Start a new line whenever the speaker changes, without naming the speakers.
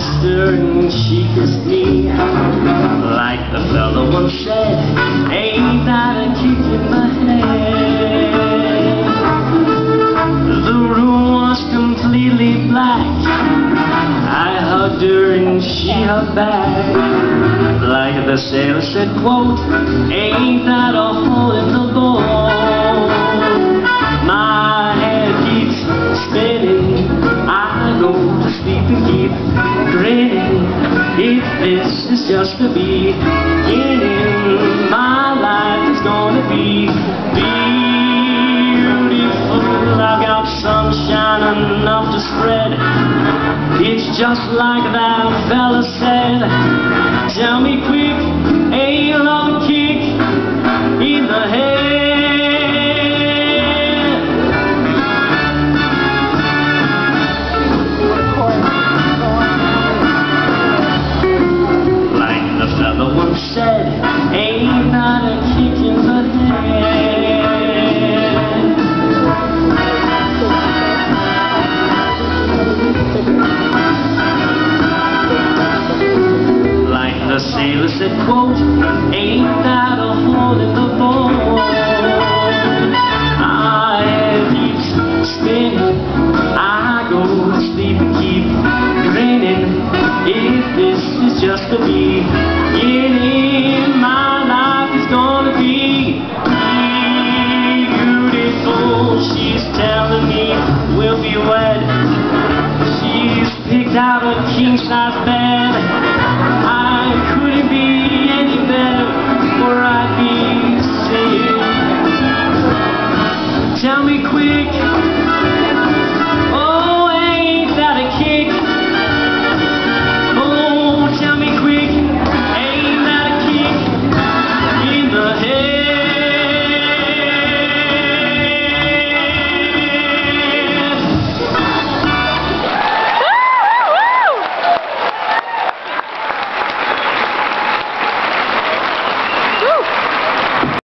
kissed her and she kissed me. Like the fella once said, ain't that a kick in the head? The room was completely black. I hugged her and she hugged back. Like the sailor said, quote, ain't that a hole in the boat? My head keeps spinning, I go to sleep and keep grinning. If this is just the beginning, my life is gonna be beautiful. I've got sunshine enough to spread. It's just like that fella said. Tell me quick, a long kick in the head. Like the fella once said, ain't that a kick in the head? Like the sailor said, quote, ain't that a hole in the boat? My head keeps spinning, I go to sleep and keep grinning. If this is just the beginning, my life is gonna be beautiful. She's telling me we'll be wed. She's picked out a king-size bed. I couldn't be any better, or I'd be singing. Tell me quick,